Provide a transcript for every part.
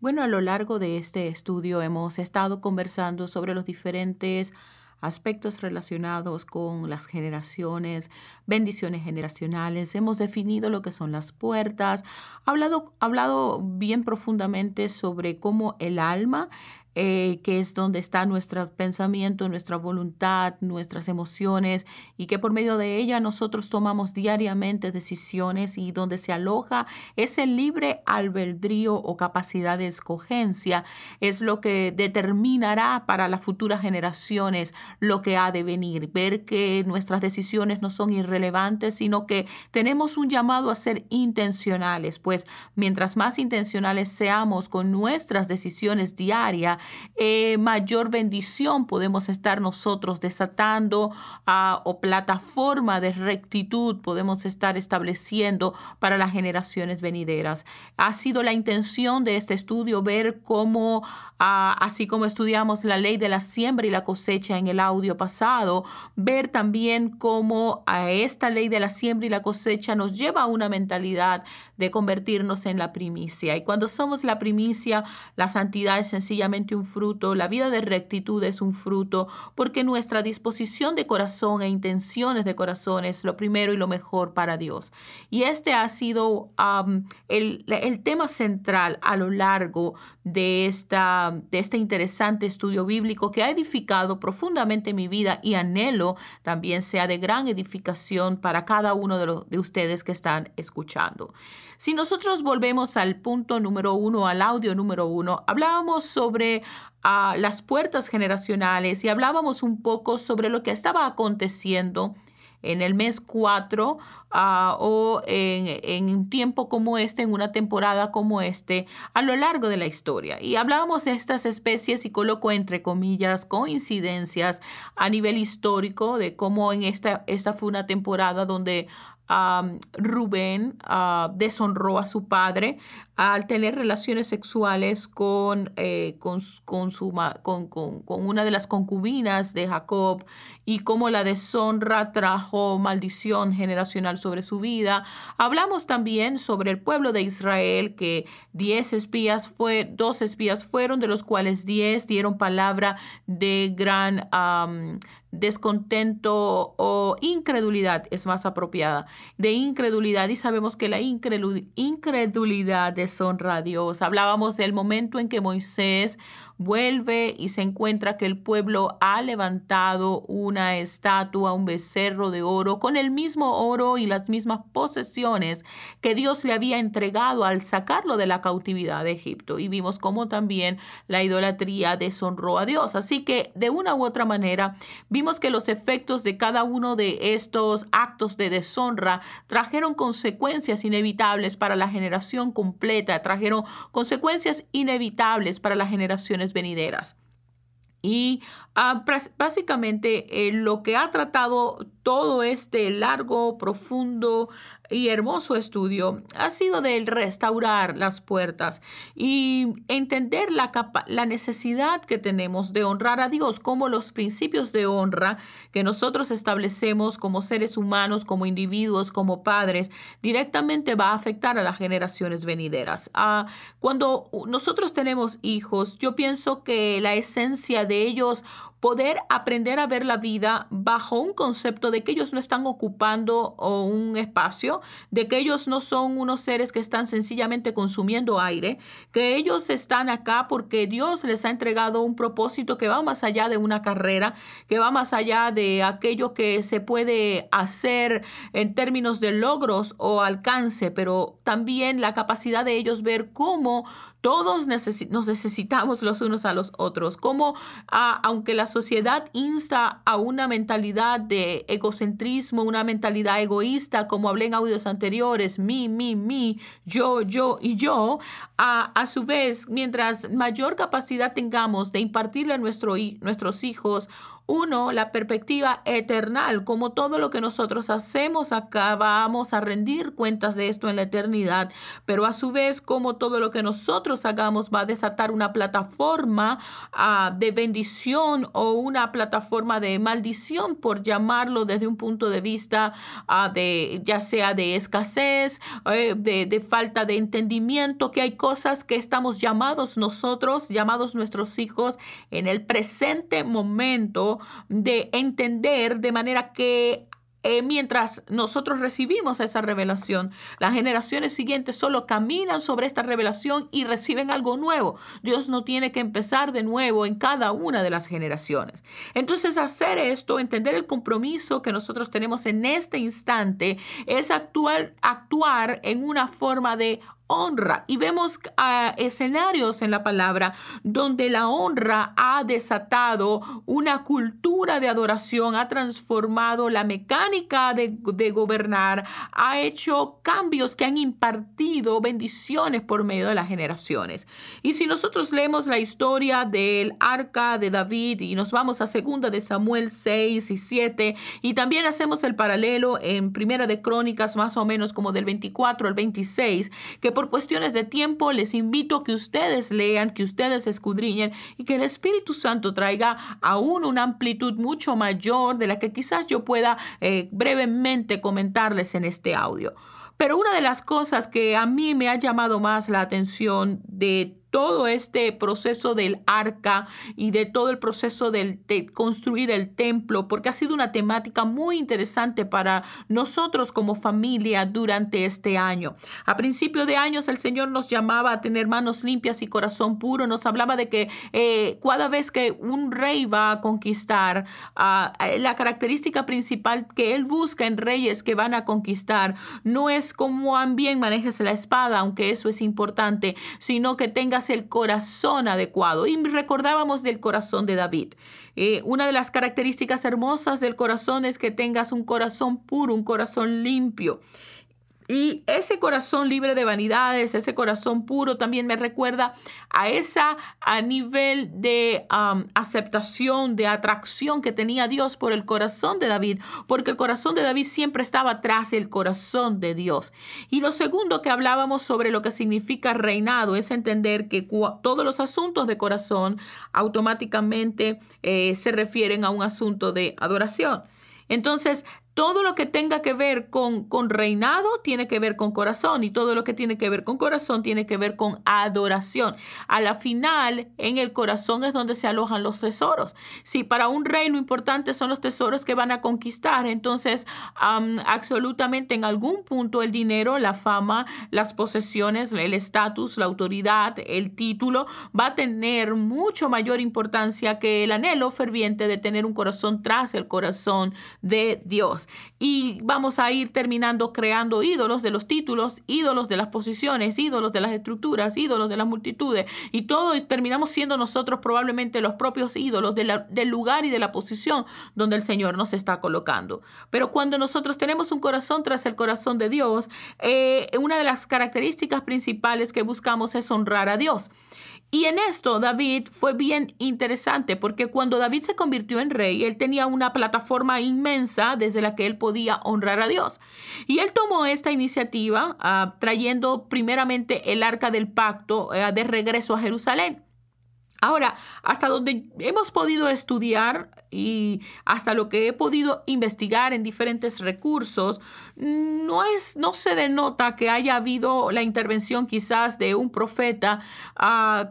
Bueno, a lo largo de este estudio hemos estado conversando sobre los diferentes aspectos relacionados con las generaciones, bendiciones generacionales. Hemos definido lo que son las puertas, hablado bien profundamente sobre cómo el alma, que es donde está nuestro pensamiento, nuestra voluntad, nuestras emociones, y que por medio de ella nosotros tomamos diariamente decisiones y donde se aloja ese libre albedrío o capacidad de escogencia, es lo que determinará para las futuras generaciones lo que ha de venir. Ver que nuestras decisiones no son irrelevantes, sino que tenemos un llamado a ser intencionales, pues mientras más intencionales seamos con nuestras decisiones diarias, mayor bendición podemos estar nosotros desatando, o plataforma de rectitud podemos estar estableciendo para las generaciones venideras. Ha sido la intención de este estudio ver cómo, así como estudiamos la ley de la siembra y la cosecha en el audio pasado, ver también cómo a esta ley de la siembra y la cosecha nos lleva a una mentalidad de convertirnos en la primicia. Y cuando somos la primicia, la santidad es sencillamente un fruto, la vida de rectitud es un fruto, porque nuestra disposición de corazón e intenciones de corazón es lo primero y lo mejor para Dios. Y este ha sido el tema central a lo largo de este interesante estudio bíblico que ha edificado profundamente mi vida y anhelo también sea de gran edificación para cada uno de ustedes que están escuchando. Si nosotros volvemos al punto número uno, al audio número uno, hablábamos sobre las puertas generacionales y hablábamos un poco sobre lo que estaba aconteciendo en el mes 4, o en un tiempo como este, en una temporada como este, a lo largo de la historia. Y hablábamos de estas especies y coloco entre comillas coincidencias a nivel histórico de cómo en esta fue una temporada donde Rubén deshonró a su padre al tener relaciones sexuales con una de las concubinas de Jacob, y cómo la deshonra trajo maldición generacional sobre su vida. Hablamos también sobre el pueblo de Israel, que 12 espías fueron, de los cuales 10 dieron palabra de gran descontento o incredulidad, es más apropiada, de incredulidad, y sabemos que la incredulidad deshonra a Dios. Hablábamos del momento en que Moisés vuelve y se encuentra que el pueblo ha levantado una estatua, un becerro de oro, con el mismo oro y las mismas posesiones que Dios le había entregado al sacarlo de la cautividad de Egipto. Y vimos cómo también la idolatría deshonró a Dios. Así que de una u otra manera vimos que los efectos de cada uno de estos actos de deshonra trajeron consecuencias inevitables para la generación completa, trajeron consecuencias inevitables para las generaciones venideras. Y básicamente lo que ha tratado todo este largo, profundo y hermoso estudio ha sido de restaurar las puertas y entender la necesidad que tenemos de honrar a Dios, como los principios de honra que nosotros establecemos como seres humanos, como individuos, como padres, directamente va a afectar a las generaciones venideras. Cuando nosotros tenemos hijos, yo pienso que la esencia de ellos poder aprender a ver la vida bajo un concepto de que ellos no están ocupando un espacio, de que ellos no son unos seres que están sencillamente consumiendo aire, que ellos están acá porque Dios les ha entregado un propósito que va más allá de una carrera, que va más allá de aquello que se puede hacer en términos de logros o alcance, pero también la capacidad de ellos ver cómo todos nos necesitamos los unos a los otros, cómo aunque la sociedad insta a una mentalidad de egocentrismo, una mentalidad egoísta, como hablé en audios anteriores, mi, yo y yo, a su vez, mientras mayor capacidad tengamos de impartirle a nuestros hijos Uno, la perspectiva eternal, como todo lo que nosotros hacemos acá vamos a rendir cuentas de esto en la eternidad, pero a su vez como todo lo que nosotros hagamos va a desatar una plataforma de bendición o una plataforma de maldición, por llamarlo desde un punto de vista de ya sea de escasez, de falta de entendimiento, que hay cosas que estamos llamados nosotros, llamados nuestros hijos en el presente momento de entender, de manera que mientras nosotros recibimos esa revelación, las generaciones siguientes solo caminan sobre esta revelación y reciben algo nuevo. Dios no tiene que empezar de nuevo en cada una de las generaciones. Entonces, hacer esto, entender el compromiso que nosotros tenemos en este instante, es actuar en una forma de honra. Y vemos escenarios en la palabra donde la honra ha desatado una cultura de adoración, ha transformado la mecánica de gobernar, ha hecho cambios que han impartido bendiciones por medio de las generaciones. Y si nosotros leemos la historia del arca de David y nos vamos a 2 de Samuel 6 y 7 y también hacemos el paralelo en Primera de Crónicas más o menos como del 24 al 26, que por cuestiones de tiempo les invito a que ustedes lean, que ustedes escudriñen y que el Espíritu Santo traiga aún una amplitud mucho mayor de la que quizás yo pueda brevemente comentarles en este audio. Pero una de las cosas que a mí me ha llamado más la atención de todo este proceso del arca y de todo el proceso de construir el templo, porque ha sido una temática muy interesante para nosotros como familia durante este año. A principio de años el Señor nos llamaba a tener manos limpias y corazón puro. Nos hablaba de que cada vez que un rey va a conquistar, la característica principal que Él busca en reyes que van a conquistar no es cómo bien manejes la espada, aunque eso es importante, sino que tengas el corazón adecuado. Y recordábamos del corazón de David. Una de las características hermosas del corazón es que tengas un corazón puro, un corazón limpio. Y ese corazón libre de vanidades, ese corazón puro, también me recuerda a nivel de aceptación, de atracción que tenía Dios por el corazón de David, porque el corazón de David siempre estaba tras el corazón de Dios. Y lo segundo que hablábamos sobre lo que significa reinado es entender que todos los asuntos de corazón automáticamente se refieren a un asunto de adoración. Entonces, todo lo que tenga que ver con reinado tiene que ver con corazón, y todo lo que tiene que ver con corazón tiene que ver con adoración. A la final, en el corazón es donde se alojan los tesoros. Si para un rey lo importante son los tesoros que van a conquistar, entonces absolutamente en algún punto el dinero, la fama, las posesiones, el estatus, la autoridad, el título va a tener mucho mayor importancia que el anhelo ferviente de tener un corazón tras el corazón de Dios. Y vamos a ir terminando creando ídolos de los títulos, ídolos de las posiciones, ídolos de las estructuras, ídolos de las multitudes, y todos terminamos siendo nosotros probablemente los propios ídolos del lugar y de la posición donde el Señor nos está colocando. Pero cuando nosotros tenemos un corazón tras el corazón de Dios, una de las características principales que buscamos es honrar a Dios. Y en esto David fue bien interesante, porque cuando David se convirtió en rey, él tenía una plataforma inmensa desde la que él podía honrar a Dios. Y él tomó esta iniciativa trayendo primeramente el arca del pacto de regreso a Jerusalén. Ahora, hasta donde hemos podido estudiar y hasta lo que he podido investigar en diferentes recursos, no se denota que haya habido la intervención quizás de un profeta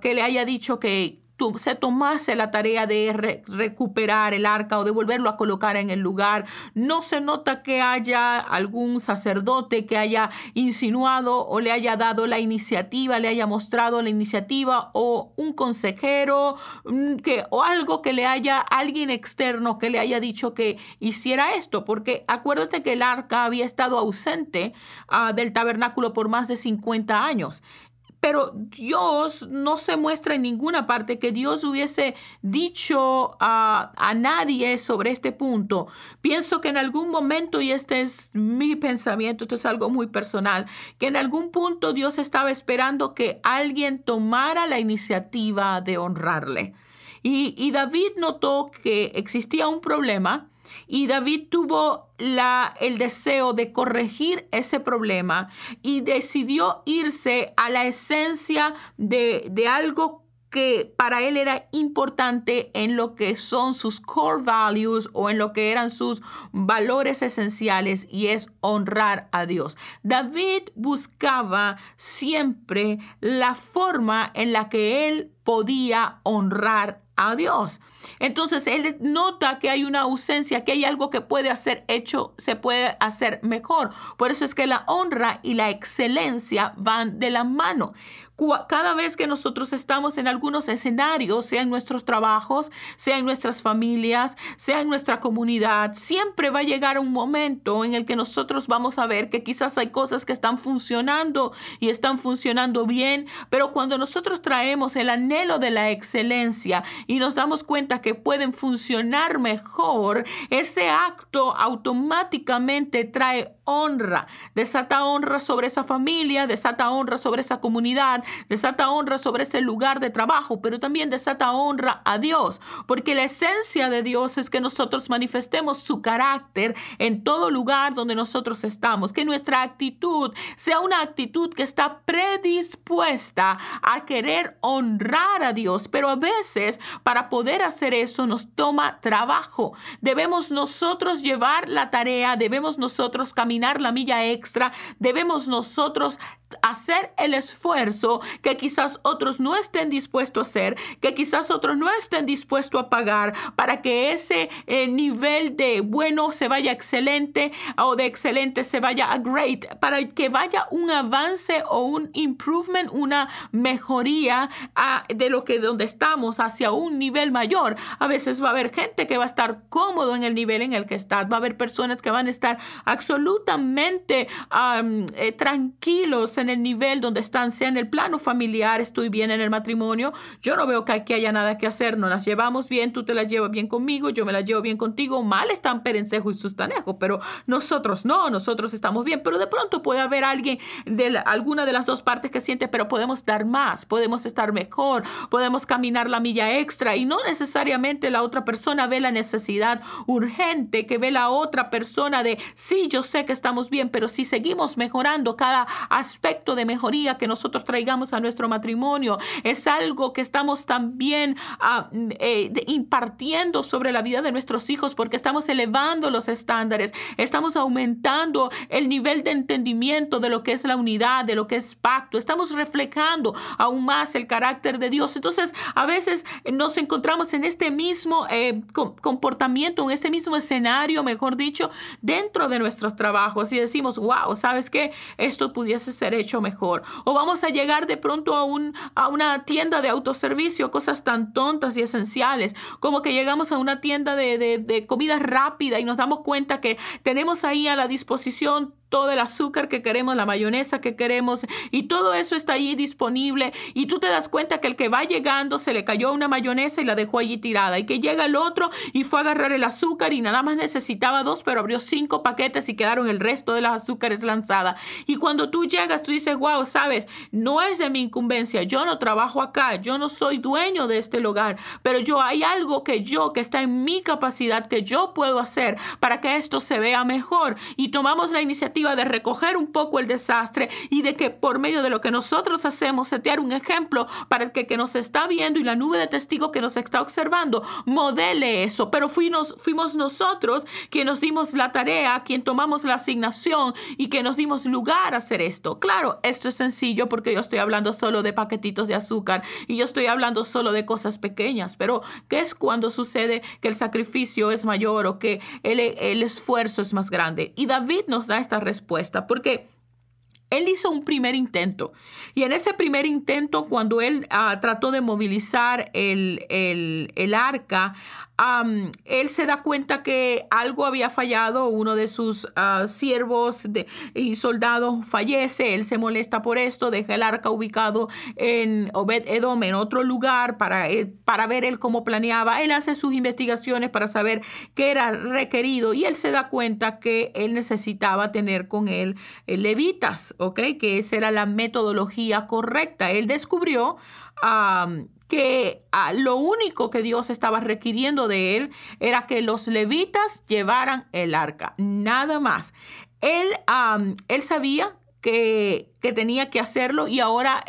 que le haya dicho que se tomase la tarea de recuperar el arca o de volverlo a colocar en el lugar. No se nota que haya algún sacerdote que haya insinuado o le haya dado la iniciativa, le haya mostrado la iniciativa, o un consejero o algo que alguien externo que le haya dicho que hiciera esto, porque acuérdate que el arca había estado ausente del tabernáculo por más de 50 años. Pero Dios no se muestra en ninguna parte que Dios hubiese dicho a nadie sobre este punto. Pienso que en algún momento, y este es mi pensamiento, esto es algo muy personal, que en algún punto Dios estaba esperando que alguien tomara la iniciativa de honrarle. Y David notó que existía un problema y David tuvo el deseo de corregir ese problema y decidió irse a la esencia de algo que para él era importante en lo que son sus core values o en lo que eran sus valores esenciales, y es honrar a Dios. David buscaba siempre la forma en la que él podía honrar a Dios. Entonces él nota que hay una ausencia, que hay algo que se puede hacer mejor. Por eso es que la honra y la excelencia van de la mano. Cada vez que nosotros estamos en algunos escenarios, sea en nuestros trabajos, sea en nuestras familias, sea en nuestra comunidad, siempre va a llegar un momento en el que nosotros vamos a ver que quizás hay cosas que están funcionando y están funcionando bien, pero cuando nosotros traemos el anhelo de la excelencia y nos damos cuenta que pueden funcionar mejor, ese acto automáticamente trae honra, desata honra sobre esa familia, desata honra sobre esa comunidad, desata honra sobre ese lugar de trabajo, pero también desata honra a Dios, porque la esencia de Dios es que nosotros manifestemos su carácter en todo lugar donde nosotros estamos, que nuestra actitud sea una actitud que está predispuesta a querer honrar a Dios, pero a veces para poder hacer eso nos toma trabajo. Debemos nosotros llevar la tarea, debemos nosotros caminar la milla extra, debemos nosotros hacer el esfuerzo que quizás otros no estén dispuestos a hacer, que quizás otros no estén dispuestos a pagar para que ese nivel de bueno se vaya a excelente o de excelente se vaya a great, para que vaya un avance o un improvement, una mejoría donde estamos hacia un nivel mayor. A veces va a haber gente que va a estar cómodo en el nivel en el que está, va a haber personas que van a estar absolutamente tranquilos en el nivel donde están, sea en el plano familiar, estoy bien en el matrimonio, yo no veo que aquí haya nada que hacer, nos las llevamos bien, tú te las llevas bien conmigo, yo me las llevo bien contigo, mal están perencejo y sustanejo, pero nosotros no, nosotros estamos bien, pero de pronto puede haber alguien de alguna de las dos partes que siente, pero podemos dar más, podemos estar mejor, podemos caminar la milla extra, y no necesariamente la otra persona ve la necesidad urgente que ve la otra persona de, sí, yo sé que estamos bien, pero si seguimos mejorando cada aspecto de mejoría que nosotros traigamos a nuestro matrimonio, es algo que estamos también impartiendo sobre la vida de nuestros hijos, porque estamos elevando los estándares, estamos aumentando el nivel de entendimiento de lo que es la unidad, de lo que es pacto, estamos reflejando aún más el carácter de Dios. Entonces, a veces nos encontramos en este mismo comportamiento, en este mismo escenario, mejor dicho, dentro de nuestros trabajos, y decimos, wow, ¿sabes qué? Esto pudiese ser hecho mejor. O vamos a llegar de pronto a una tienda de autoservicio, cosas tan tontas y esenciales, como que llegamos a una tienda de comida rápida y nos damos cuenta que tenemos ahí a la disposición todo el azúcar que queremos, la mayonesa que queremos, y todo eso está allí disponible, y tú te das cuenta que el que va llegando se le cayó una mayonesa y la dejó allí tirada, y que llega el otro y fue a agarrar el azúcar y nada más necesitaba 2, pero abrió 5 paquetes y quedaron el resto de las azúcares lanzadas. Y cuando tú llegas, tú dices, wow, sabes, no es de mi incumbencia, yo no trabajo acá, yo no soy dueño de este lugar, pero hay algo que está en mi capacidad, que yo puedo hacer para que esto se vea mejor, y tomamos la iniciativa de recoger un poco el desastre y de que por medio de lo que nosotros hacemos, setear un ejemplo para el que nos está viendo y la nube de testigos que nos está observando modele eso. Pero fuimos nosotros quien nos dimos la tarea, quien tomamos la asignación y que nos dimos lugar a hacer esto. Claro, esto es sencillo porque yo estoy hablando solo de paquetitos de azúcar y yo estoy hablando solo de cosas pequeñas, pero ¿qué es cuando sucede que el sacrificio es mayor o que el esfuerzo es más grande? Y David nos da esta respuesta porque él hizo un primer intento, y en ese primer intento, cuando él trató de movilizar el arca, él se da cuenta que algo había fallado. Uno de sus siervos y soldados fallece. Él se molesta por esto, deja el arca ubicado en Obed-Edom, en otro lugar, para ver él cómo planeaba. Él hace sus investigaciones para saber qué era requerido, y él se da cuenta que él necesitaba tener con él levitas, ¿ok? Que esa era la metodología correcta. Él descubrió que lo único que Dios estaba requiriendo de él era que los levitas llevaran el arca, nada más. Él sabía que tenía que hacerlo y ahora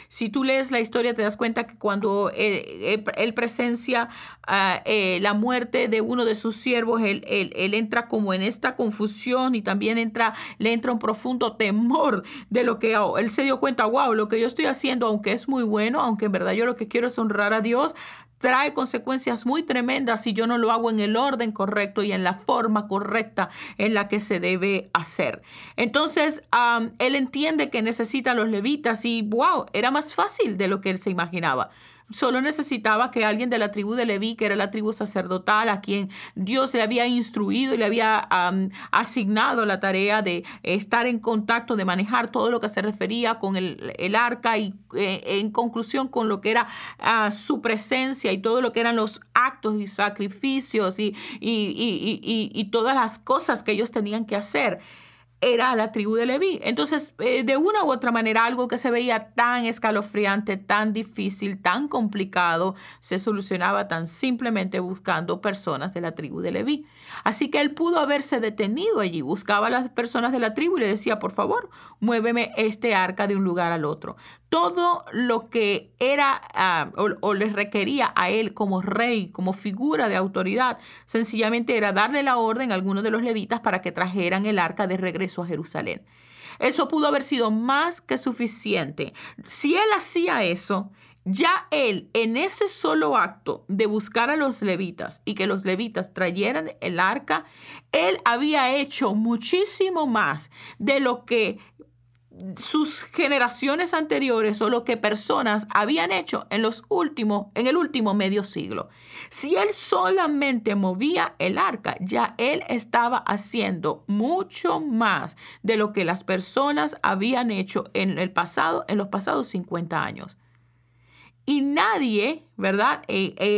si tú lees la historia te das cuenta que cuando él presencia la muerte de uno de sus siervos, él entra como en esta confusión y también le entra un profundo temor de lo que él se dio cuenta, wow, lo que yo estoy haciendo, aunque es muy bueno, aunque en verdad yo lo que quiero es honrar a Dios, trae consecuencias muy tremendas si yo no lo hago en el orden correcto y en la forma correcta en la que se debe hacer. Entonces, él entiende que necesita a los levitas y, wow, era más fácil de lo que él se imaginaba. Solo necesitaba que alguien de la tribu de Leví, que era la tribu sacerdotal, a quien Dios le había instruido y le había asignado la tarea de estar en contacto, de manejar todo lo que se refería con el arca y en conclusión con lo que era su presencia y todo lo que eran los actos y sacrificios y todas las cosas que ellos tenían que hacer. Era la tribu de Leví. Entonces, de una u otra manera, algo que se veía tan escalofriante, tan difícil, tan complicado, se solucionaba tan simplemente buscando personas de la tribu de Leví. Así que él pudo haberse detenido allí, buscaba a las personas de la tribu y le decía, por favor, muéveme este arca de un lugar al otro. Todo lo que era o les requería a él como rey, como figura de autoridad, sencillamente era darle la orden a algunos de los levitas para que trajeran el arca de regreso a Jerusalén. Eso pudo haber sido más que suficiente. Si él hacía eso, ya él en ese solo acto de buscar a los levitas y que los levitas trajeran el arca, él había hecho muchísimo más de lo que sus generaciones anteriores o lo que personas habían hecho en el último medio siglo. Si él solamente movía el arca, ya él estaba haciendo mucho más de lo que las personas habían hecho en los pasados 50 años. Y nadie, ¿verdad?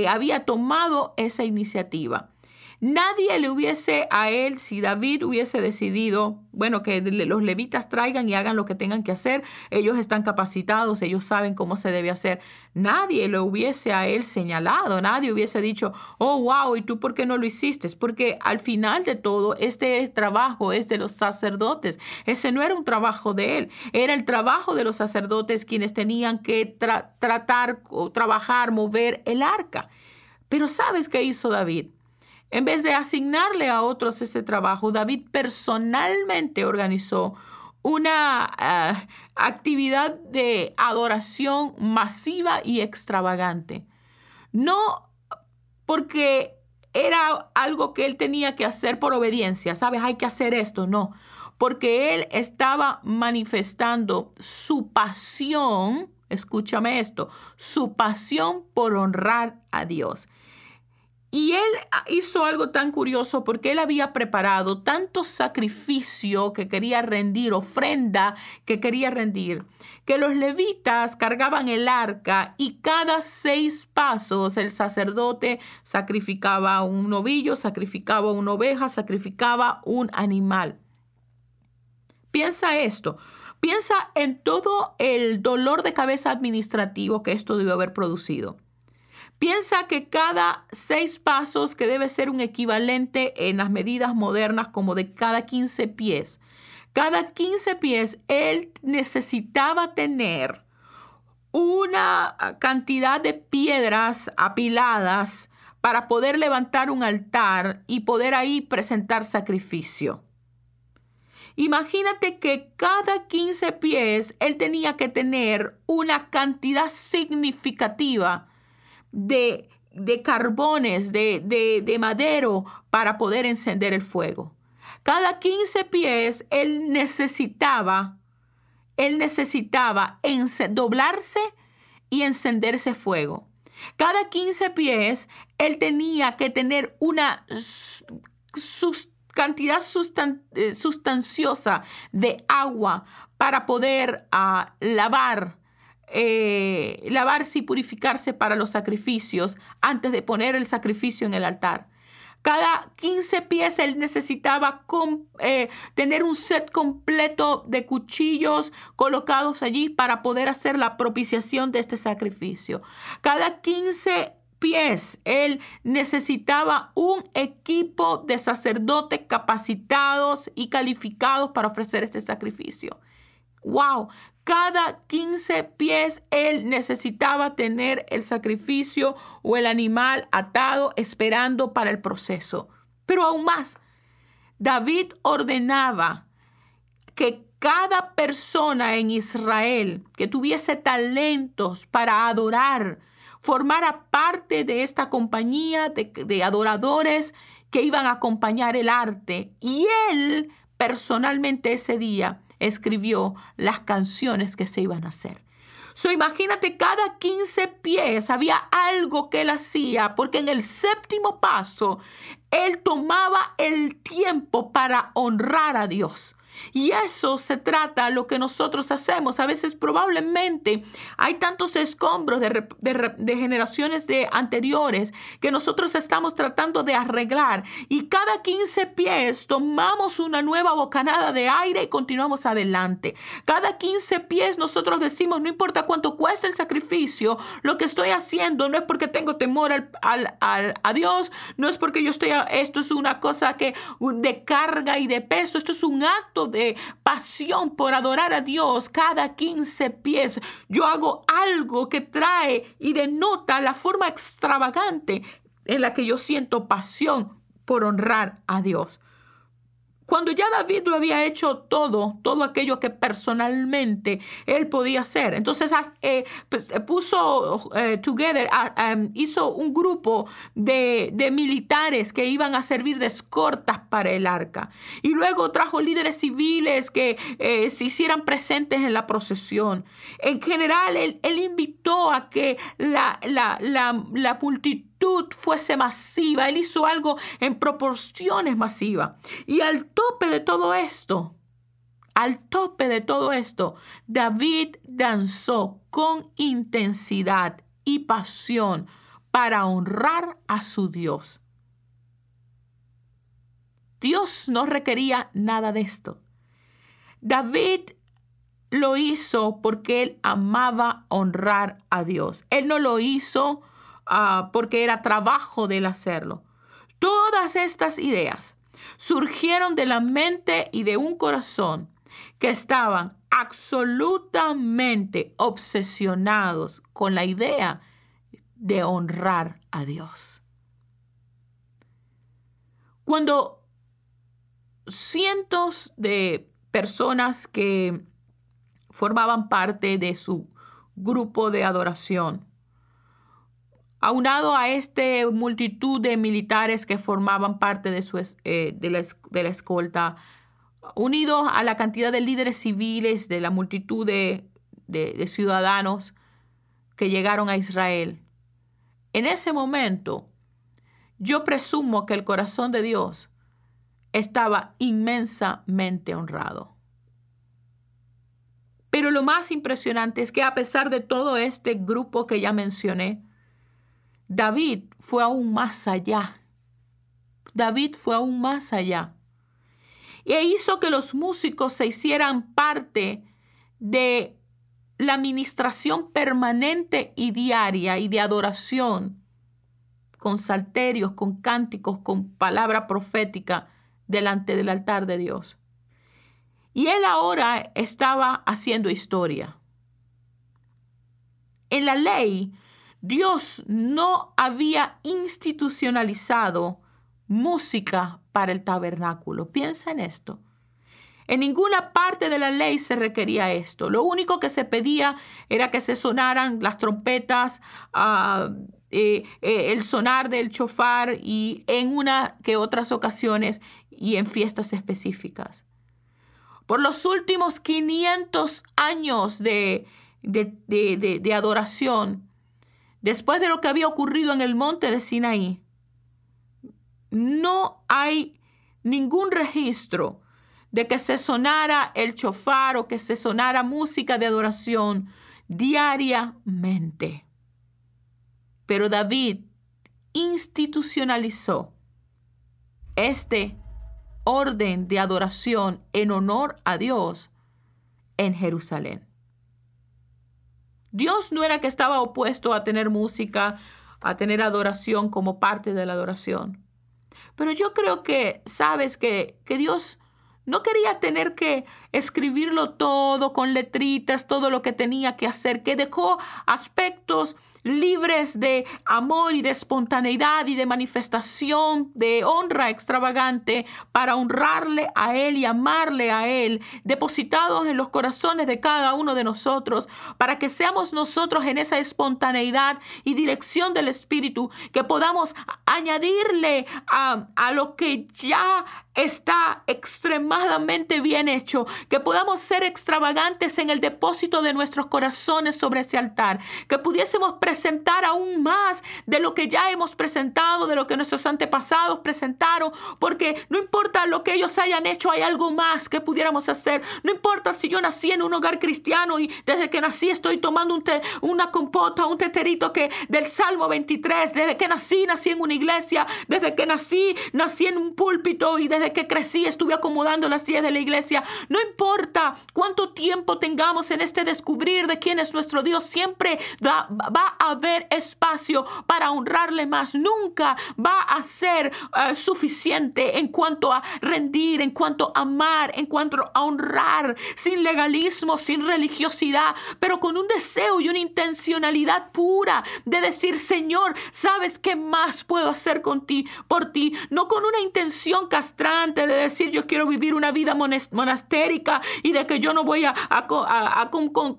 Había tomado esa iniciativa. Nadie le hubiese a él, si David hubiese decidido, bueno, que los levitas traigan y hagan lo que tengan que hacer, ellos están capacitados, ellos saben cómo se debe hacer. Nadie lo hubiese a él señalado, nadie hubiese dicho, oh, wow, ¿y tú por qué no lo hiciste? Porque al final de todo, este trabajo es de los sacerdotes. Ese no era un trabajo de él, era el trabajo de los sacerdotes quienes tenían que tratar o trabajar, mover el arca. Pero ¿sabes qué hizo David? En vez de asignarle a otros ese trabajo, David personalmente organizó una actividad de adoración masiva y extravagante. No porque era algo que él tenía que hacer por obediencia, ¿sabes? Hay que hacer esto, no. Porque él estaba manifestando su pasión, escúchame esto, su pasión por honrar a Dios. Y él hizo algo tan curioso porque él había preparado tanto sacrificio que quería rendir, ofrenda que quería rendir, que los levitas cargaban el arca y cada 6 pasos el sacerdote sacrificaba un novillo, sacrificaba una oveja, sacrificaba un animal. Piensa esto. Piensa en todo el dolor de cabeza administrativo que esto debió haber producido. Piensa que cada 6 pasos, que debe ser un equivalente en las medidas modernas como de cada 15 pies, él necesitaba tener una cantidad de piedras apiladas para poder levantar un altar y poder ahí presentar sacrificio. Imagínate que cada 15 pies él tenía que tener una cantidad significativa de carbones, de madero para poder encender el fuego. Cada 15 pies él necesitaba doblarse y encenderse fuego. Cada 15 pies él tenía que tener una cantidad sustanciosa de agua para poder lavarse y purificarse para los sacrificios antes de poner el sacrificio en el altar. Cada 15 pies él necesitaba tener un set completo de cuchillos colocados allí para poder hacer la propiciación de este sacrificio. Cada 15 pies él necesitaba un equipo de sacerdotes capacitados y calificados para ofrecer este sacrificio. ¡Wow! Cada 15 pies él necesitaba tener el sacrificio o el animal atado esperando para el proceso. Pero aún más, David ordenaba que cada persona en Israel que tuviese talentos para adorar formara parte de esta compañía de adoradores que iban a acompañar el arte. Y él personalmente ese día escribió las canciones que se iban a hacer. Imagínate, cada 15 pies había algo que él hacía, porque en el séptimo paso, él tomaba el tiempo para honrar a Dios. Y eso se trata de lo que nosotros hacemos. A veces probablemente hay tantos escombros de generaciones anteriores que nosotros estamos tratando de arreglar. Y cada 15 pies tomamos una nueva bocanada de aire y continuamos adelante. Cada 15 pies nosotros decimos, no importa cuánto cueste el sacrificio, lo que estoy haciendo no es porque tengo temor a Dios, no es porque esto es una cosa de carga y de peso, esto es un acto de pasión por adorar a Dios. Cada 15 pies yo hago algo que trae y denota la forma extravagante en la que yo siento pasión por honrar a Dios. Cuando ya David lo había hecho todo aquello que personalmente él podía hacer, entonces hizo un grupo de militares que iban a servir de escoltas para el arca. Y luego trajo líderes civiles que se hicieran presentes en la procesión. En general, él invitó a que la multitud fuese masiva. Él hizo algo en proporciones masivas. Y al tope de todo esto, David danzó con intensidad y pasión para honrar a su Dios. Dios no requería nada de esto. David lo hizo porque él amaba honrar a Dios. Él no lo hizo porque era trabajo de él hacerlo. Todas estas ideas surgieron de la mente y de un corazón que estaban absolutamente obsesionados con la idea de honrar a Dios. Cuando cientos de personas que formaban parte de su grupo de adoración, aunado a esta multitud de militares que formaban parte de la escolta, unidos a la cantidad de líderes civiles, de la multitud de ciudadanos que llegaron a Israel, en ese momento, yo presumo que el corazón de Dios estaba inmensamente honrado. Pero lo más impresionante es que a pesar de todo este grupo que ya mencioné, David fue aún más allá. E hizo que los músicos se hicieran parte de la ministración permanente y diaria y de adoración, con salterios, con cánticos, con palabra profética delante del altar de Dios. Y él ahora estaba haciendo historia. En la ley, Dios no había institucionalizado música para el tabernáculo. Piensa en esto. En ninguna parte de la ley se requería esto. Lo único que se pedía era que se sonaran las trompetas, el sonar del shofar y en una que otras ocasiones y en fiestas específicas. Por los últimos 500 años de adoración, después de lo que había ocurrido en el monte de Sinaí, no hay ningún registro de que se sonara el shofar o que se sonara música de adoración diariamente. Pero David institucionalizó este orden de adoración en honor a Dios en Jerusalén. Dios no era que estaba opuesto a tener música, a tener adoración como parte de la adoración. Pero yo creo que, sabes, que Dios no quería tener que escribirlo todo con letritas, todo lo que tenía que hacer, que dejó aspectos libres de amor y de espontaneidad y de manifestación de honra extravagante para honrarle a Él y amarle a Él, depositados en los corazones de cada uno de nosotros, para que seamos nosotros en esa espontaneidad y dirección del Espíritu, que podamos añadirle a lo que ya está extremadamente bien hecho, que podamos ser extravagantes en el depósito de nuestros corazones sobre ese altar, que pudiésemos presentar aún más de lo que ya hemos presentado, de lo que nuestros antepasados presentaron, porque no importa lo que ellos hayan hecho, hay algo más que pudiéramos hacer. No importa si yo nací en un hogar cristiano y desde que nací estoy tomando una compota, un teterito del Salmo 23, desde que nací en una iglesia, desde que nací en un púlpito y desde que crecí estuve acomodando las sillas de la iglesia. No importa cuánto tiempo tengamos en este descubrir de quién es nuestro Dios, siempre va a haber espacio para honrarle más. Nunca va a ser suficiente en cuanto a rendir, en cuanto a amar, en cuanto a honrar, sin legalismo, sin religiosidad, pero con un deseo y una intencionalidad pura de decir: Señor, ¿sabes qué más puedo hacer por ti? No con una intención castrante de decir: yo quiero vivir una vida monastérica y de que yo no voy a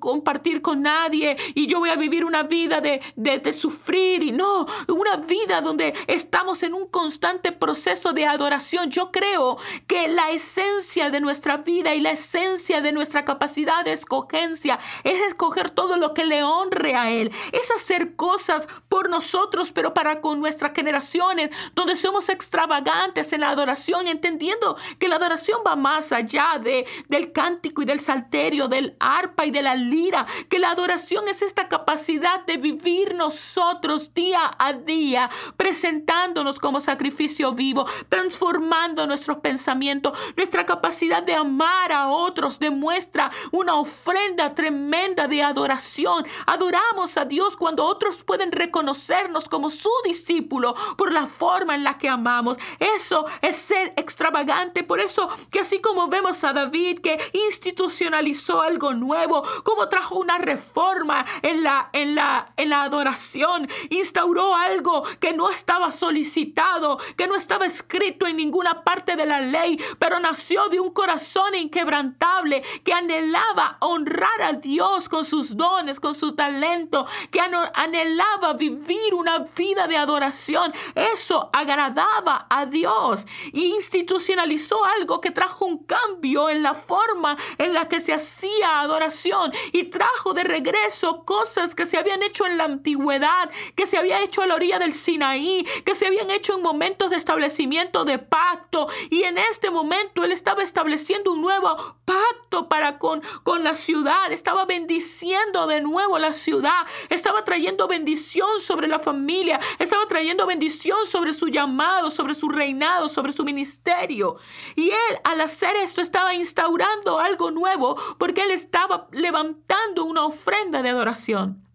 compartir con nadie y yo voy a vivir una vida de sufrir. Y no, una vida donde estamos en un constante proceso de adoración. Yo creo que la esencia de nuestra vida y la esencia de nuestra capacidad de escogencia es escoger todo lo que le honre a Él, es hacer cosas por nosotros, pero para con nuestras generaciones, donde somos extravagantes en la adoración, entendiendo que la adoración va más allá del cántico y del salterio, del arpa y de la lira, que la adoración es esta capacidad de vivir nosotros día a día, presentándonos como sacrificio vivo, transformando nuestros pensamientos. Nuestra capacidad de amar a otros demuestra una ofrenda tremenda de adoración. Adoramos a Dios cuando otros pueden reconocernos como su discípulo por la forma en la que amamos. Eso es ser extravagante. Por eso que así como vemos a David, que institucionalizó algo nuevo, como trajo una reforma en la adoración, instauró algo que no estaba solicitado, que no estaba escrito en ninguna parte de la ley, pero nació de un corazón inquebrantable que anhelaba honrar a Dios con sus dones, con su talento, que anhelaba vivir una vida de adoración. Eso agradaba a Dios y institucionalizó algo que trajo un cambio en la forma en la que se hacía adoración y trajo de regreso cosas que se habían hecho en la antigüedad, que se había hecho a la orilla del Sinaí, que se habían hecho en momentos de establecimiento de pacto, y en este momento Él estaba estableciendo un nuevo pacto para con la ciudad. Estaba bendiciendo de nuevo la ciudad, estaba trayendo bendición sobre la familia, estaba trayendo bendición sobre su llamado, sobre su reinado, sobre su ministerio. Y Él, al hacer esto, estaba instaurando algo nuevo, porque Él estaba levantando una ofrenda de adoración.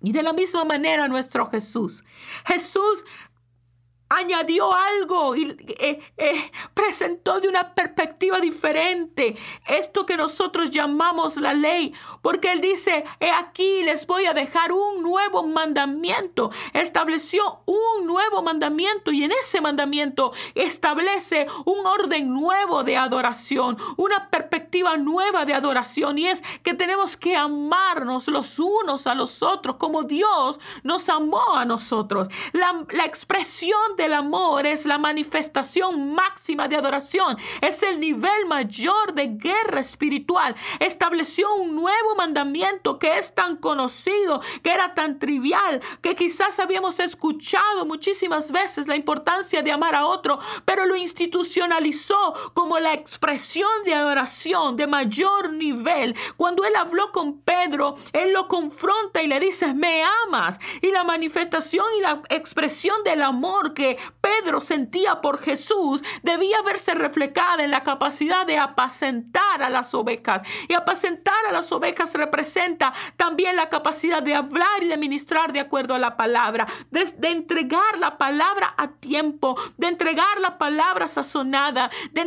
Y de la misma manera nuestro Jesús añadió algo y presentó de una perspectiva diferente esto que nosotros llamamos la ley, porque Él dice: he aquí les voy a dejar un nuevo mandamiento. Estableció un nuevo mandamiento, y en ese mandamiento establece un orden nuevo de adoración, una perspectiva nueva de adoración, y es que tenemos que amarnos los unos a los otros como Dios nos amó a nosotros. La expresión del amor es la manifestación máxima de adoración, es el nivel mayor de guerra espiritual. Estableció un nuevo mandamiento que es tan conocido, que era tan trivial, que quizás habíamos escuchado muchísimas veces la importancia de amar a otro, pero lo institucionalizó como la expresión de adoración de mayor nivel. Cuando Él habló con Pedro, Él lo confronta y le dice: me amas. Y la manifestación y la expresión del amor que que Pedro sentía por Jesús debía verse reflejada en la capacidad de apacentar a las ovejas. Y apacentar a las ovejas representa también la capacidad de hablar y de ministrar de acuerdo a la palabra, de entregar la palabra a tiempo, de entregar la palabra sazonada, de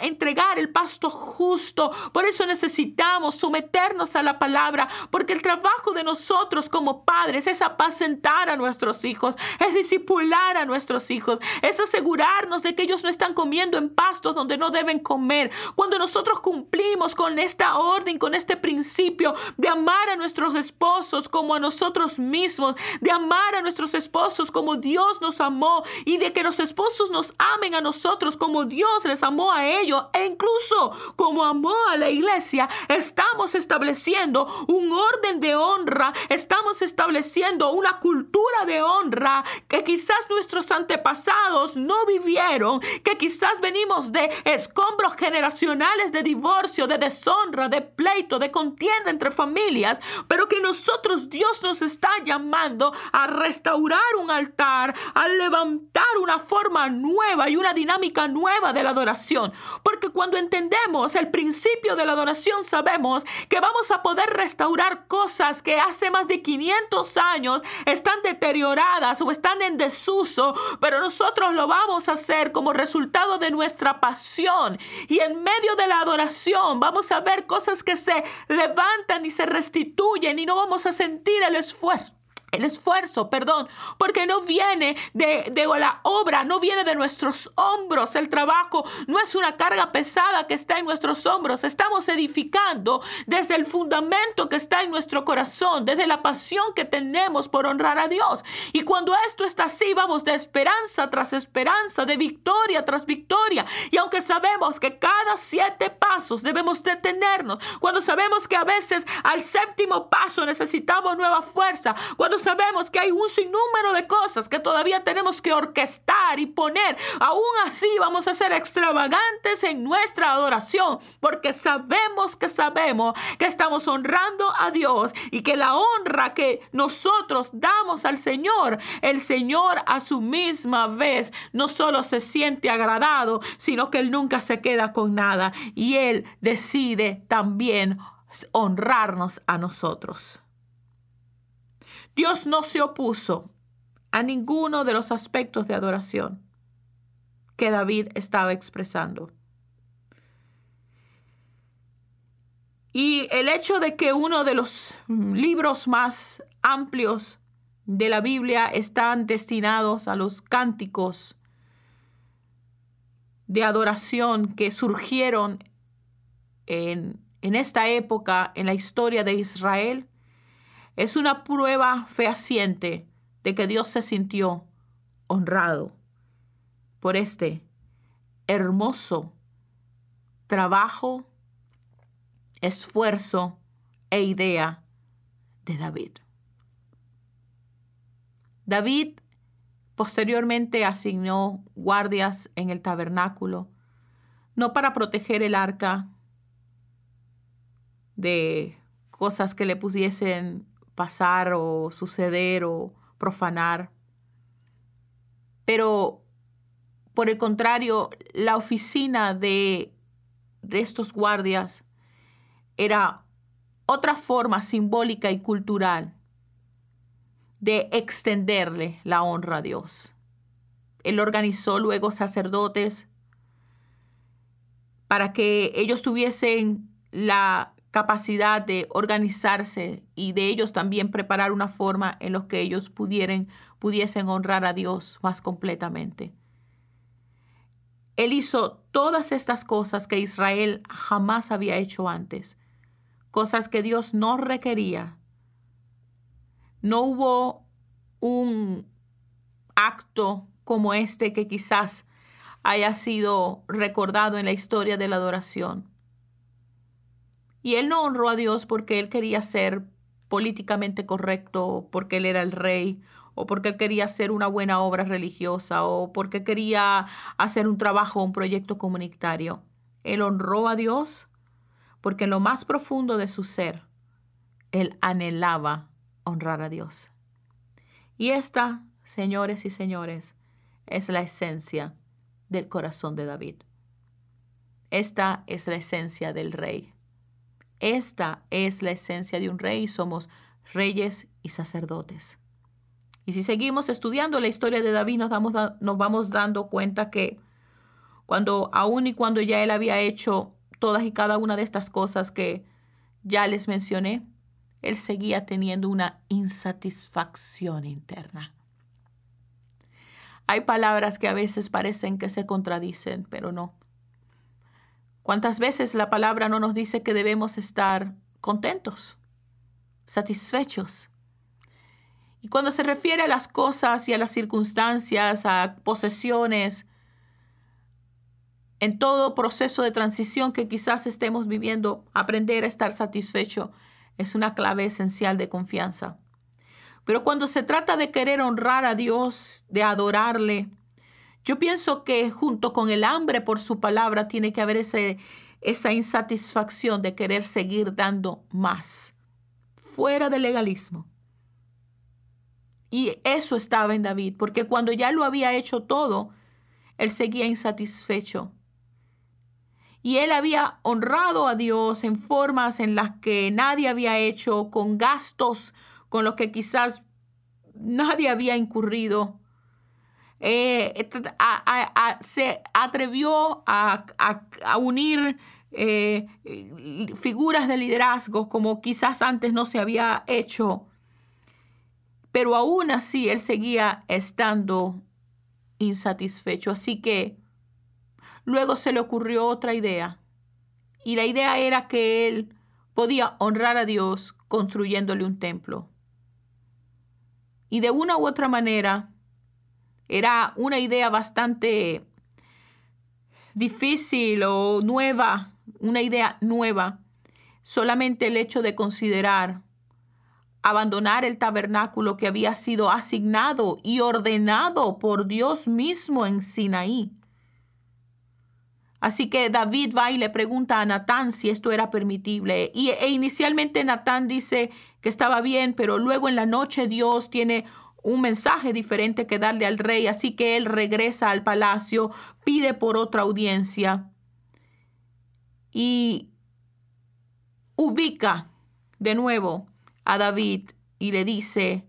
entregar el pasto justo. Por eso necesitamos someternos a la palabra, porque el trabajo de nosotros como padres es apacentar a nuestros hijos, es discipular a nuestros hijos, es asegurarnos de que ellos no están comiendo en pastos donde no deben comer. Cuando nosotros cumplimos con esta orden, con este principio de amar a nuestros esposos como a nosotros mismos, de amar a nuestros esposos como Dios nos amó, y de que los esposos nos amen a nosotros como Dios les amó a ellos, e incluso como amó a la iglesia, estamos estableciendo un orden de honra, estamos estableciendo una cultura de honra que quizás nuestros antepasados no vivieron, que quizás venimos de escombros generacionales de divorcio, de deshonra, de pleito, de contienda entre familias, pero que nosotros, Dios nos está llamando a restaurar un altar, a levantar una forma nueva y una dinámica nueva de la adoración. Porque cuando entendemos el principio de la adoración, sabemos que vamos a poder restaurar cosas que hace más de 500 años están deterioradas o están en desuso, pero nosotros lo vamos a hacer como resultado de nuestra pasión. Y en medio de la adoración vamos a ver cosas que se levantan y se restituyen, y no vamos a sentir el esfuerzo, porque no viene de la obra, no viene de nuestros hombros. El trabajo no es una carga pesada que está en nuestros hombros. Estamos edificando desde el fundamento que está en nuestro corazón, desde la pasión que tenemos por honrar a Dios. Y cuando esto está así, vamos de esperanza tras esperanza, de victoria tras victoria. Y aunque sabemos que cada 7 pasos debemos detenernos, cuando sabemos que a veces al 7º paso necesitamos nueva fuerza, cuando sabemos que hay un sinnúmero de cosas que todavía tenemos que orquestar y poner, aún así vamos a ser extravagantes en nuestra adoración, porque sabemos que estamos honrando a Dios, y que la honra que nosotros damos al Señor, el Señor a su misma vez no solo se siente agradado, sino que Él nunca se queda con nada, y Él decide también honrarnos a nosotros. Dios no se opuso a ninguno de los aspectos de adoración que David estaba expresando. Y el hecho de que uno de los libros más amplios de la Biblia están destinados a los cánticos de adoración que surgieron en esta época en la historia de Israel, es una prueba fehaciente de que Dios se sintió honrado por este hermoso trabajo, esfuerzo e idea de David. David posteriormente asignó guardias en el tabernáculo, no para proteger el arca de cosas que le pudiesen pasar o suceder o profanar, pero por el contrario, la oficina de estos guardias era otra forma simbólica y cultural de extenderle la honra a Dios. Él organizó luego sacerdotes para que ellos tuviesen la capacidad de organizarse y de ellos también preparar una forma en la que ellos pudiesen honrar a Dios más completamente. Él hizo todas estas cosas que Israel jamás había hecho antes, cosas que Dios no requería. No hubo un acto como este que quizás haya sido recordado en la historia de la adoración. Y él no honró a Dios porque él quería ser políticamente correcto, porque él era el rey, o porque él quería hacer una buena obra religiosa, o porque quería hacer un trabajo, un proyecto comunitario. Él honró a Dios porque en lo más profundo de su ser, él anhelaba honrar a Dios. Y esta, señores y señores, es la esencia del corazón de David. Esta es la esencia del rey. Esta es la esencia de un rey. Somos reyes y sacerdotes. Y si seguimos estudiando la historia de David, nos vamos dando cuenta que aun y cuando ya él había hecho todas y cada una de estas cosas que ya les mencioné, él seguía teniendo una insatisfacción interna. Hay palabras que a veces parecen que se contradicen, pero no. ¿Cuántas veces la palabra no nos dice que debemos estar contentos, satisfechos? Y cuando se refiere a las cosas y a las circunstancias, a posesiones, en todo proceso de transición que quizás estemos viviendo, aprender a estar satisfecho es una clave esencial de confianza. Pero cuando se trata de querer honrar a Dios, de adorarle, yo pienso que junto con el hambre por su palabra tiene que haber esa insatisfacción de querer seguir dando más, fuera del legalismo. Y eso estaba en David, porque cuando ya lo había hecho todo, él seguía insatisfecho. Y él había honrado a Dios en formas en las que nadie había hecho, con gastos con los que quizás nadie había incurrido. Se atrevió a unir figuras de liderazgo como quizás antes no se había hecho. Pero aún así él seguía estando insatisfecho. Así que luego se le ocurrió otra idea. Y la idea era que él podía honrar a Dios construyéndole un templo. Y de una u otra manera, era una idea bastante difícil o nueva, una idea nueva. Solamente el hecho de considerar abandonar el tabernáculo que había sido asignado y ordenado por Dios mismo en Sinaí. Así que David va y le pregunta a Natán si esto era permitible. E inicialmente Natán dice que estaba bien, pero luego en la noche Dios tiene un mensaje diferente que darle al rey. Así que él regresa al palacio, pide por otra audiencia y ubica de nuevo a David y le dice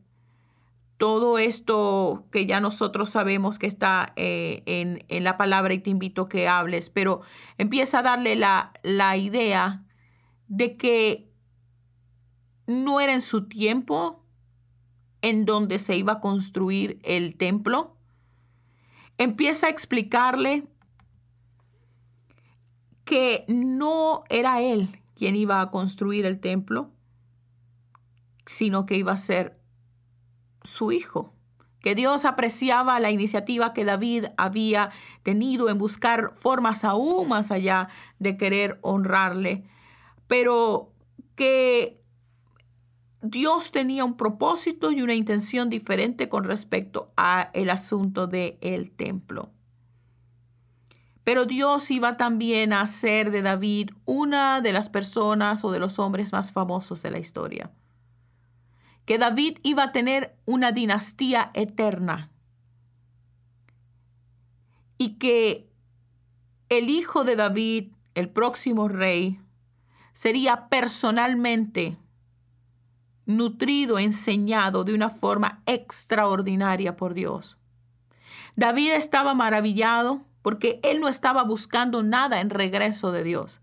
todo esto que ya nosotros sabemos que está en la palabra y te invito a que hables, pero empieza a darle la idea de que no era en su tiempo en donde se iba a construir el templo. Empieza a explicarle que no era él quien iba a construir el templo, sino que iba a ser su hijo, que Dios apreciaba la iniciativa que David había tenido en buscar formas aún más allá de querer honrarle, pero que Dios tenía un propósito y una intención diferente con respecto al asunto del templo. Pero Dios iba también a hacer de David una de las personas o de los hombres más famosos de la historia. Que David iba a tener una dinastía eterna y que el hijo de David, el próximo rey, sería personalmente nutrido, enseñado de una forma extraordinaria por Dios. David estaba maravillado porque él no estaba buscando nada en regreso de Dios.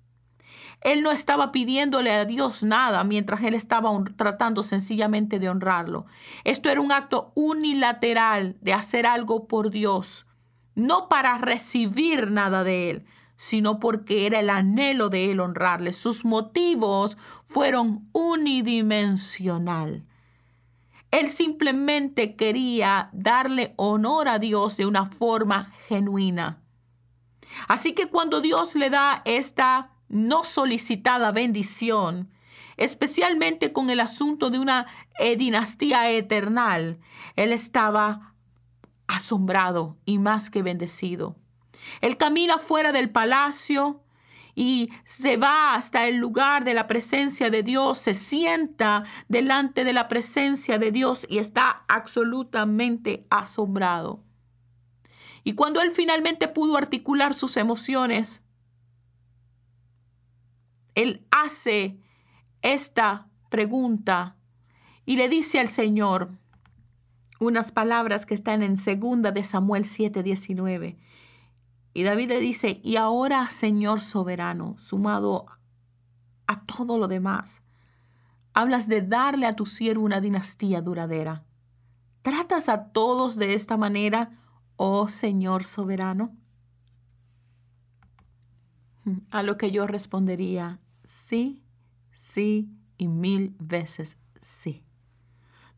Él no estaba pidiéndole a Dios nada mientras él estaba tratando sencillamente de honrarlo. Esto era un acto unilateral de hacer algo por Dios, no para recibir nada de él, sino porque era el anhelo de él honrarle. Sus motivos fueron unidimensional. Él simplemente quería darle honor a Dios de una forma genuina. Así que cuando Dios le da esta no solicitada bendición, especialmente con el asunto de una dinastía eternal, él estaba asombrado y más que bendecido. Él camina fuera del palacio y se va hasta el lugar de la presencia de Dios, se sienta delante de la presencia de Dios y está absolutamente asombrado. Y cuando él finalmente pudo articular sus emociones, él hace esta pregunta y le dice al Señor unas palabras que están en 2 de Samuel 7:19. Y David le dice: y ahora, Señor soberano, sumado a todo lo demás, hablas de darle a tu siervo una dinastía duradera. ¿Tratas a todos de esta manera, oh Señor soberano? A lo que yo respondería: sí, sí y 1000 veces sí.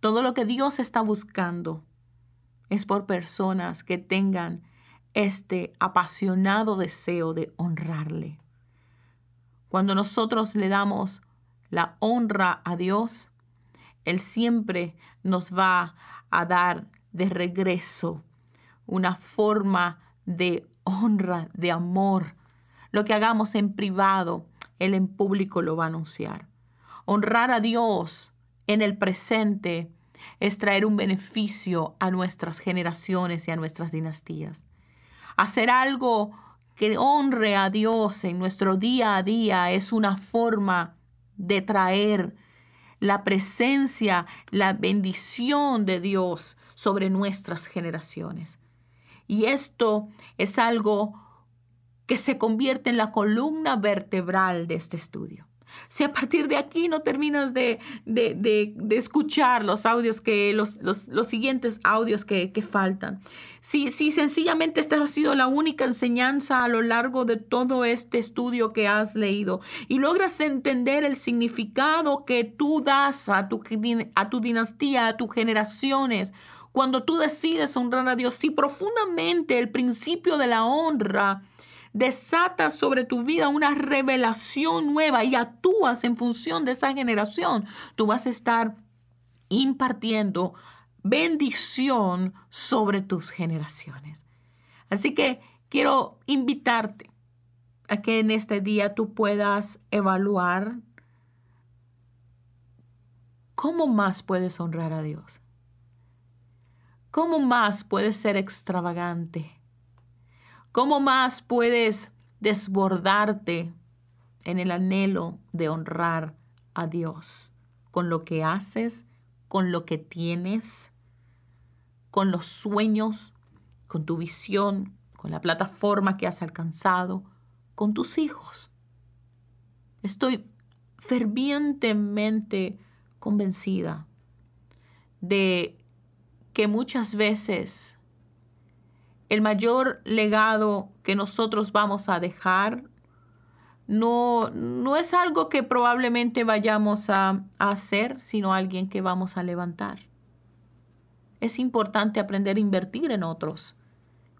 Todo lo que Dios está buscando es por personas que tengan este apasionado deseo de honrarle. Cuando nosotros le damos la honra a Dios, Él siempre nos va a dar de regreso una forma de honra, de amor. Lo que hagamos en privado, Él en público lo va a anunciar. Honrar a Dios en el presente es traer un beneficio a nuestras generaciones y a nuestras dinastías. Hacer algo que honre a Dios en nuestro día a día es una forma de traer la presencia, la bendición de Dios sobre nuestras generaciones. Y esto es algo que se convierte en la columna vertebral de este estudio. Si a partir de aquí no terminas de escuchar los audios los siguientes audios que faltan, si sencillamente esta ha sido la única enseñanza a lo largo de todo este estudio que has leído y logras entender el significado que tú das a tu dinastía, a tus generaciones, cuando tú decides honrar a Dios, si profundamente el principio de la honra desatas sobre tu vida una revelación nueva y actúas en función de esa generación, tú vas a estar impartiendo bendición sobre tus generaciones. Así que quiero invitarte a que en este día tú puedas evaluar cómo más puedes honrar a Dios, cómo más puedes ser extravagante, ¿cómo más puedes desbordarte en el anhelo de honrar a Dios con lo que haces, con lo que tienes, con los sueños, con tu visión, con la plataforma que has alcanzado, con tus hijos? Estoy fervientemente convencida de que muchas veces el mayor legado que nosotros vamos a dejar no es algo que probablemente vayamos a hacer, sino alguien que vamos a levantar. Es importante aprender a invertir en otros,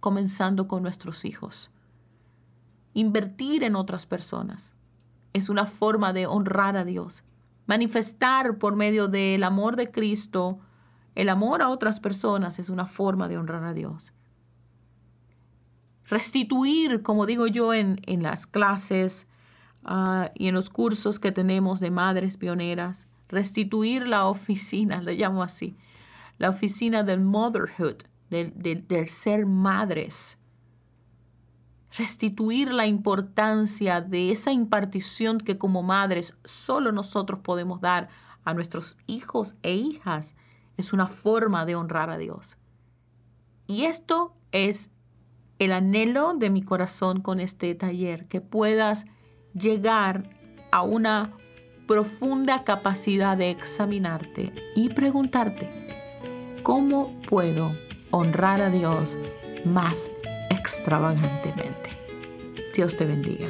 comenzando con nuestros hijos. Invertir en otras personas es una forma de honrar a Dios. Manifestar por medio del amor de Cristo el amor a otras personas es una forma de honrar a Dios. Restituir, como digo yo en las clases y en los cursos que tenemos de madres pioneras, restituir la oficina, le llamo así, la oficina del motherhood, del ser madres. Restituir la importancia de esa impartición que como madres solo nosotros podemos dar a nuestros hijos e hijas es una forma de honrar a Dios. Y esto es el anhelo de mi corazón con este taller, que puedas llegar a una profunda capacidad de examinarte y preguntarte: ¿cómo puedo honrar a Dios más extravagantemente? Dios te bendiga.